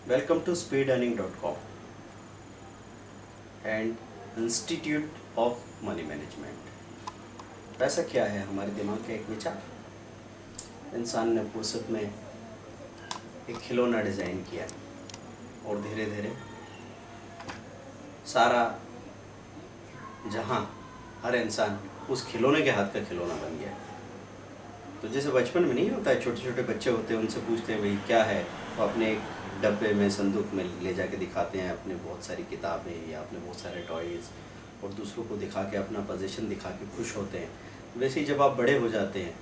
Welcome to speedearning.com and Institute of Money Management। पैसा क्या है? हमारे दिमाग का एक विचार। इंसान ने फुर्सत में एक खिलौना डिज़ाइन किया और धीरे धीरे सारा जहां, हर इंसान उस खिलौने के हाथ का खिलौना बन गया। तो जैसे बचपन में नहीं होता है, छोटे छोटे बच्चे होते हैं, उनसे पूछते हैं भाई क्या है, वो अपने एक डब्बे में, संदूक में ले जाके दिखाते हैं अपने बहुत सारी किताबें या अपने बहुत सारे टॉयज़, और दूसरों को दिखा के अपना पोजीशन दिखा के खुश होते हैं। वैसे ही जब आप बड़े हो जाते हैं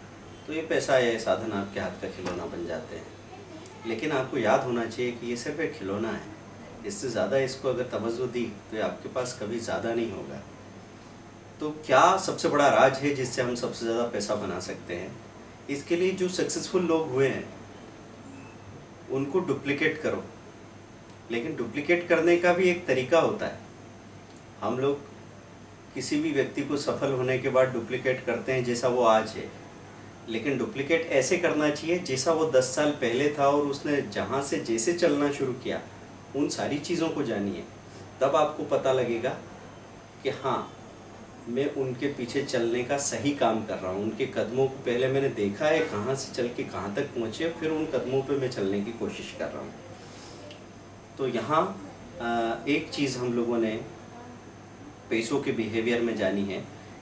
तो ये पैसा, ये साधन आपके हाथ का खिलौना बन जाते हैं। लेकिन आपको याद होना चाहिए कि ये सिर्फ एक खिलौना है। इससे ज़्यादा इसको अगर तवज्जो दी तो ये आपके पास कभी ज़्यादा नहीं होगा। तो क्या सबसे बड़ा राज है जिससे हम सबसे ज़्यादा पैसा बना सकते हैं? इसके लिए जो सक्सेसफुल लोग हुए हैं उनको डुप्लिकेट करो। लेकिन डुप्लिकेट करने का भी एक तरीका होता है। हम लोग किसी भी व्यक्ति को सफल होने के बाद डुप्लिकेट करते हैं जैसा वो आज है, लेकिन डुप्लिकेट ऐसे करना चाहिए जैसा वो 10 साल पहले था, और उसने जहाँ से जैसे चलना शुरू किया उन सारी चीज़ों को जानिए। तब आपको पता लगेगा कि हाँ, मैं उनके पीछे चलने का सही काम कर रहा हूँ। उनके कदमों को पहले मैंने देखा है, कहाँ से चल के कहाँ तक पहुँचे, फिर उन कदमों पे मैं चलने की कोशिश कर रहा हूँ। तो यहाँ एक चीज़ हम लोगों ने पैसों के बिहेवियर में जानी है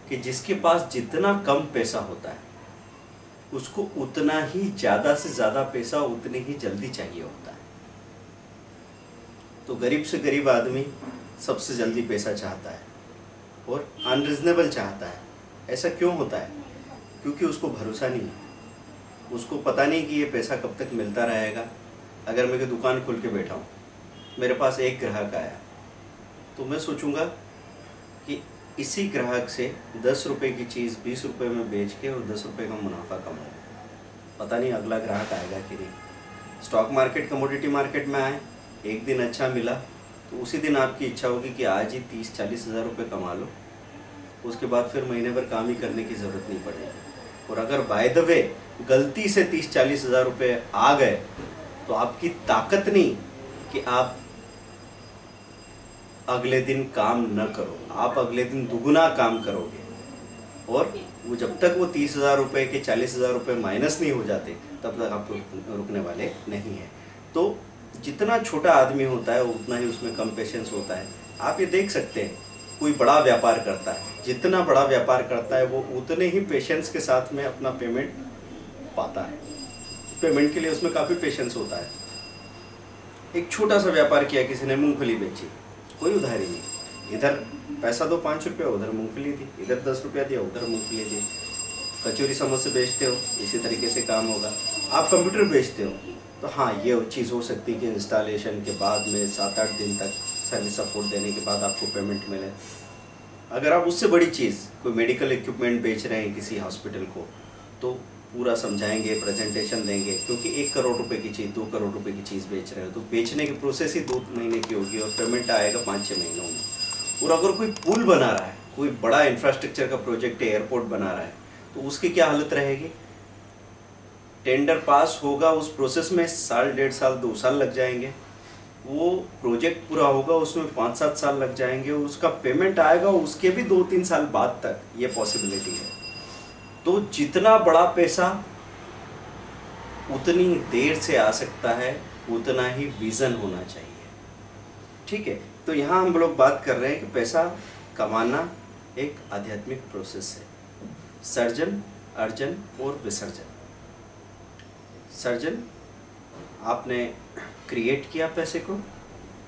कि जिसके पास जितना कम पैसा होता है उसको उतना ही ज़्यादा से ज़्यादा पैसा उतने ही जल्दी चाहिए होता है। तो गरीब से गरीब आदमी सबसे जल्दी पैसा चाहता है और अनरिजनेबल चाहता है। ऐसा क्यों होता है? क्योंकि उसको भरोसा नहीं है। उसको पता नहीं कि ये पैसा कब तक मिलता रहेगा। अगर मैं दुकान खोल के बैठा हूँ, मेरे पास एक ग्राहक आया, तो मैं सोचूंगा कि इसी ग्राहक से 10 रुपये की चीज़ 20 रुपये में बेच के और 10 रुपये का मुनाफा कमाऊँ। पता नहीं अगला ग्राहक आएगा कि नहीं। स्टॉक मार्केट, कमोडिटी मार्केट में आए, एक दिन अच्छा मिला तो उसी दिन आपकी इच्छा होगी कि आज ही 30-40 हज़ार रुपये कमा लो। उसके बाद फिर महीने भर काम ही करने की ज़रूरत नहीं पड़ेगी। और अगर बाय द वे गलती से 30-40 हज़ार रुपये आ गए तो आपकी ताकत नहीं कि आप अगले दिन काम न करो, आप अगले दिन दुगुना काम करोगे। और वो जब तक वो 30 हज़ार रुपये के 40 हज़ार रुपये माइनस नहीं हो जाते तब तक आप रुकने वाले नहीं हैं। तो जितना छोटा आदमी होता है उतना ही उसमें कम पेशेंस होता है। आप ये देख सकते हैं, कोई बड़ा व्यापार करता है, जितना बड़ा व्यापार करता है वो उतने ही पेशेंस के साथ में अपना पेमेंट पाता है। पेमेंट के लिए उसमें काफ़ी पेशेंस होता है। एक छोटा सा व्यापार किया, किसी ने मूंगफली बेची, कोई उधारी नहीं। इधर पैसा दो 5 रुपये, उधर मूंगफली दी, इधर 10 रुपया दिया, उधर मूंगफली दी। कचौरी समोसे बेचते हो, इसी तरीके से काम होगा। आप कंप्यूटर बेचते हो तो हाँ, ये चीज़ हो सकती है कि इंस्टॉलेशन के बाद में 7-8 दिन तक सर्विस सपोर्ट देने के बाद आपको पेमेंट मिले। अगर आप उससे बड़ी चीज़, कोई मेडिकल इक्विपमेंट बेच रहे हैं किसी हॉस्पिटल को, तो पूरा समझाएंगे, प्रेजेंटेशन देंगे, क्योंकि 1 करोड़ रुपए की चीज़, 2 करोड़ रुपए की चीज़ बेच रहे हो तो बेचने की प्रोसेस ही 2 महीने की होगी और पेमेंट आएगा 5-6 महीनों में। और अगर कोई पुल बना रहा है, कोई बड़ा इंफ्रास्ट्रक्चर का प्रोजेक्ट है, एयरपोर्ट बना रहा है, तो उसकी क्या हालत रहेगी? टेंडर पास होगा, उस प्रोसेस में 1.5 साल 2 साल लग जाएंगे। वो प्रोजेक्ट पूरा होगा, उसमें 5-7 साल लग जाएंगे। उसका पेमेंट आएगा उसके भी 2-3 साल बाद तक, ये पॉसिबिलिटी है। तो जितना बड़ा पैसा उतनी देर से आ सकता है, उतना ही विजन होना चाहिए। ठीक है, तो यहाँ हम लोग बात कर रहे हैं कि पैसा कमाना एक आध्यात्मिक प्रोसेस है। सर्जन, अर्जन और विसर्जन। सर्जन, आपने क्रिएट किया पैसे को,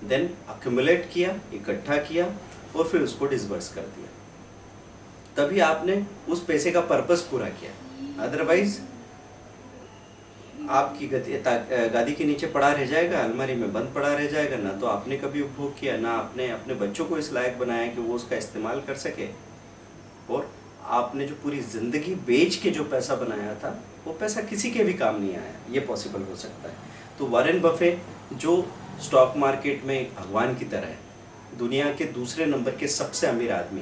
देन अक्यूमुलेट किया, इकट्ठा किया और फिर उसको डिसबर्स कर दिया, तभी आपने उस पैसे का पर्पस पूरा किया। अदरवाइज आपकी गादी के नीचे पड़ा रह जाएगा, अलमारी में बंद पड़ा रह जाएगा। ना तो आपने कभी उपभोग किया, ना आपने अपने बच्चों को इस लायक बनाया कि वो उसका इस्तेमाल कर सके। और आपने जो पूरी ज़िंदगी बेच के जो पैसा बनाया था वो पैसा किसी के भी काम नहीं आया। ये पॉसिबल हो सकता है। तो वॉरेन बफे, जो स्टॉक मार्केट में एक भगवान की तरह है, दुनिया के दूसरे नंबर के सबसे अमीर आदमी,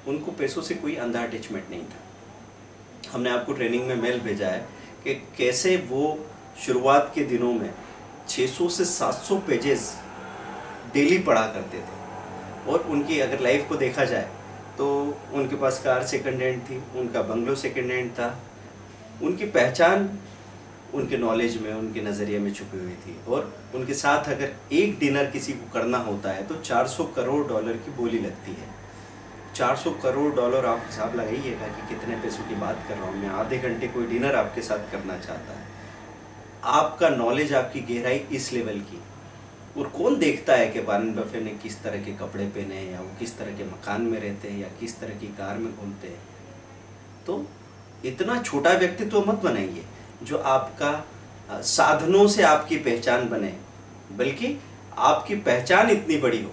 उनको पैसों से कोई अंधा अटैचमेंट नहीं था। हमने आपको ट्रेनिंग में मेल भेजा है कि कैसे वो शुरुआत के दिनों में 600 से 700 पेजेस डेली पढ़ा करते थे। और उनकी अगर लाइफ को देखा जाए तो उनके पास कार सेकंड हैंड थी, उनका बंगलो सेकंड हैंड था। उनकी पहचान उनके नॉलेज में, उनके नज़रिए में छुपी हुई थी। और उनके साथ अगर एक डिनर किसी को करना होता है तो 400 करोड़ डॉलर की बोली लगती है। 400 करोड़ डॉलर, आप हिसाब लगाइएगा कि कितने पैसों की बात कर रहा हूँ मैं। आधे घंटे कोई डिनर आपके साथ करना चाहता है। आपका नॉलेज, आपकी गहराई इस लेवल की। और कौन देखता है कि वॉरेन बफेट ने किस तरह के कपड़े पहने हैं, या वो किस तरह के मकान में रहते हैं, या किस तरह की कार में घूमते हैं। तो इतना छोटा व्यक्तित्व मत बनाइए जो आपका साधनों से आपकी पहचान बने, बल्कि आपकी पहचान इतनी बड़ी हो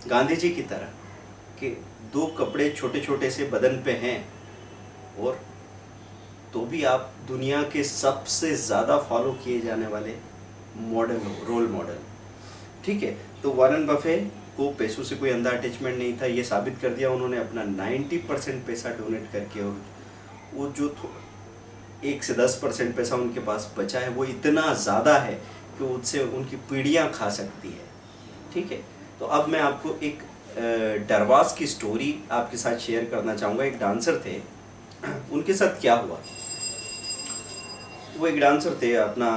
गांधी जी की तरह कि 2 कपड़े छोटे छोटे से बदन पे हैं और तो भी आप दुनिया के सबसे ज़्यादा फॉलो किए जाने वाले मॉडल हो, रोल मॉडल। ठीक है, तो वॉरेन बफेट को पैसों से कोई अंधा अटैचमेंट नहीं था। ये साबित कर दिया उन्होंने अपना 90% पैसा डोनेट करके। और वो जो 1 से 10% पैसा उनके पास बचा है वो इतना ज़्यादा है कि उससे उनकी पीढ़ियाँ खा सकती है। ठीक है, तो अब मैं आपको एक डरवास की स्टोरी आपके साथ शेयर करना चाहूँगा। एक डांसर थे, उनके साथ क्या हुआ। वो एक डांसर थे, अपना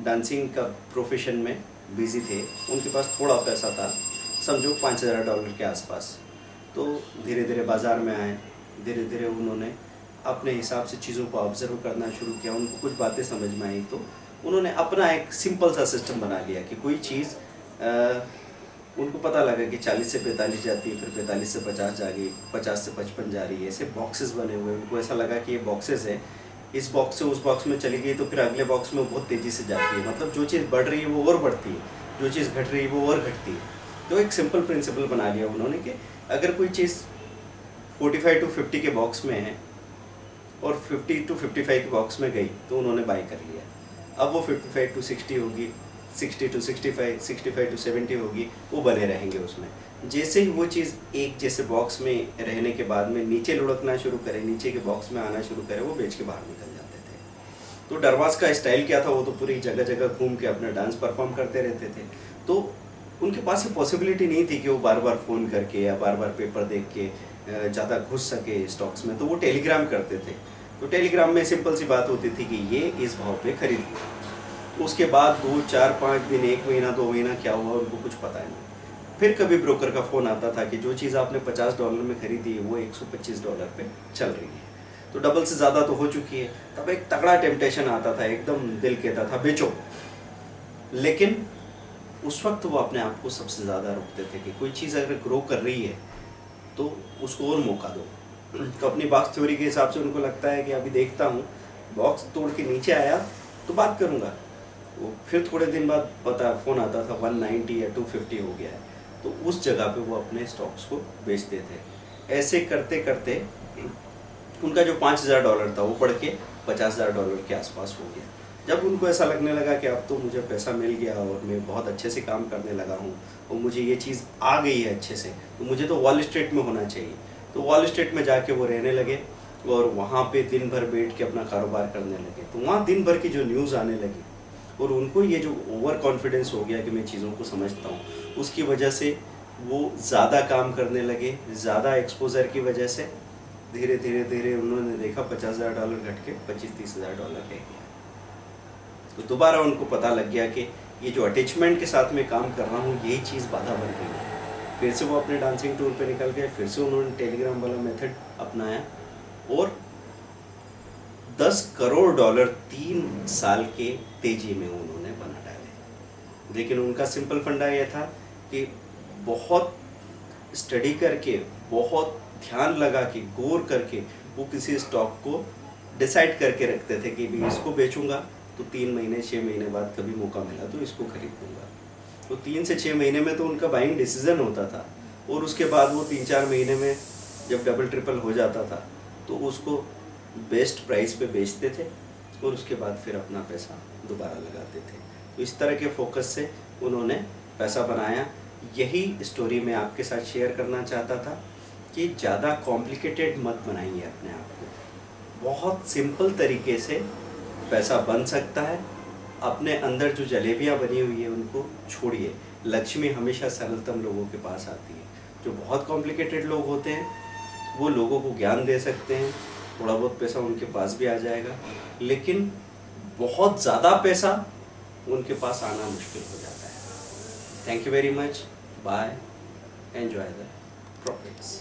डांसिंग का प्रोफेशन में बिजी थे। उनके पास थोड़ा पैसा था, समझो $5000 के आसपास। तो धीरे धीरे बाज़ार में आए, धीरे धीरे उन्होंने अपने हिसाब से चीज़ों को ऑब्जर्व करना शुरू किया। उनको कुछ बातें समझ में आई तो उन्होंने अपना एक सिंपल सा सिस्टम बना लिया कि कोई चीज़ उनको पता लगा कि 40 से 45 जाती है, फिर 45 से 50 जा गई, 50 से 55 जा रही है। ऐसे बॉक्सेस बने हुए। उनको ऐसा लगा कि ये बॉक्सेस है, इस बॉक्स से उस बॉक्स में चली गई तो फिर अगले बॉक्स में बहुत तेज़ी से जाती है। मतलब जो चीज़ बढ़ रही है वो और बढ़ती है, जो चीज़ घट रही है वो और घटती है। तो एक सिंपल प्रिंसिपल बना लिया उन्होंने कि अगर कोई चीज़ 45 to 50 के बॉक्स में है और 50 to 55 के बॉक्स में गई तो उन्होंने बाय कर लिया। अब वो 55 to 60 होगी, 60 to 65, 65 to 70 होगी, वो बने रहेंगे उसमें। जैसे ही वो चीज़ एक जैसे बॉक्स में रहने के बाद में नीचे लुढ़कना शुरू करे, नीचे के बॉक्स में आना शुरू करे, वो बेच के बाहर निकल जाते थे। तो डरवास का स्टाइल क्या था, वो तो पूरी जगह जगह घूम के अपना डांस परफॉर्म करते रहते थे। तो उनके पास ये पॉसिबिलिटी नहीं थी कि वो बार बार फ़ोन करके या बार बार पेपर देख के ज़्यादा घुस सके स्टॉक्स में। तो वो टेलीग्राम करते थे। तो टेलीग्राम में सिंपल सी बात होती थी कि ये इस भाव पे खरीद लो। उसके बाद 2, 4, 5 दिन, 1 महीना, 2 महीना क्या हुआ उनको कुछ पता नहीं। फिर कभी ब्रोकर का फ़ोन आता था कि जो चीज़ आपने $50 में खरीदी है वो $125 पे चल रही है, तो डबल से ज़्यादा तो हो चुकी है। तब एक तगड़ा टेम्पटेशन आता था, एकदम दिल कहता था बेचो। लेकिन उस वक्त वो अपने आप को सबसे ज़्यादा रोकते थे कि कोई चीज़ अगर ग्रो कर रही है तो उसको और मौका दो। तो अपनी बॉक्स थ्योरी के हिसाब से उनको लगता है कि अभी देखता हूँ, बॉक्स तोड़ के नीचे आया तो बात करूँगा। वो फिर थोड़े दिन बाद पता फ़ोन आता था 190 या 250 हो गया है, तो उस जगह पे वो अपने स्टॉक्स को बेचते थे। ऐसे करते करते उनका जो $5000 था वो बढ़ के $50000 के आसपास हो गया। जब उनको ऐसा लगने लगा कि अब तो मुझे पैसा मिल गया और मैं बहुत अच्छे से काम करने लगा हूँ और मुझे ये चीज़ आ गई है अच्छे से, तो मुझे तो वॉल स्ट्रीट में होना चाहिए। तो वॉल स्ट्रीट में जाके वो रहने लगे और वहाँ पे दिन भर बैठ के अपना कारोबार करने लगे। तो वहाँ दिन भर की जो न्यूज़ आने लगी और उनको ये जो ओवर कॉन्फिडेंस हो गया कि मैं चीज़ों को समझता हूँ, उसकी वजह से वो ज़्यादा काम करने लगे। ज़्यादा एक्सपोजर की वजह से धीरे धीरे धीरे उन्होंने देखा $50000 घट के $25-30 रह गया। तो दोबारा उनको पता लग गया कि ये जो अटैचमेंट के साथ मैं काम कर रहा हूँ यही चीज़ बाधा बन गई है। फिर से वो अपने डांसिंग टूर पे निकल गए, फिर से उन्होंने टेलीग्राम वाला मेथड अपनाया और $10 करोड़ 3 साल के तेजी में उन्होंने बना डाले। लेकिन उनका सिंपल फंडा ये था कि बहुत स्टडी करके, बहुत ध्यान लगा के, गौर करके वो किसी स्टॉक को डिसाइड करके रखते थे कि भी इसको बेचूंगा तो 3 महीने 6 महीने बाद कभी मौका मिला तो इसको खरीद लूँगा। तो 3 से 6 महीने में तो उनका बाइंग डिसीजन होता था और उसके बाद वो 3-4 महीने में जब डबल ट्रिपल हो जाता था तो उसको बेस्ट प्राइस पे बेचते थे और उसके बाद फिर अपना पैसा दोबारा लगाते थे। तो इस तरह के फोकस से उन्होंने पैसा बनाया। यही स्टोरी मैं आपके साथ शेयर करना चाहता था कि ज़्यादा कॉम्प्लिकेटेड मत बनाइए अपने आप को। बहुत सिंपल तरीके से पैसा बन सकता है अपने अंदर जो जलेबियाँ बनी हुई है उनको छोड़िए। लक्ष्मी हमेशा सरलतम लोगों के पास आती है। जो बहुत कॉम्प्लिकेटेड लोग होते हैं वो लोगों को ज्ञान दे सकते हैं, थोड़ा बहुत पैसा उनके पास भी आ जाएगा, लेकिन बहुत ज़्यादा पैसा उनके पास आना मुश्किल हो जाता है। Thank you very much, bye, enjoy the profits.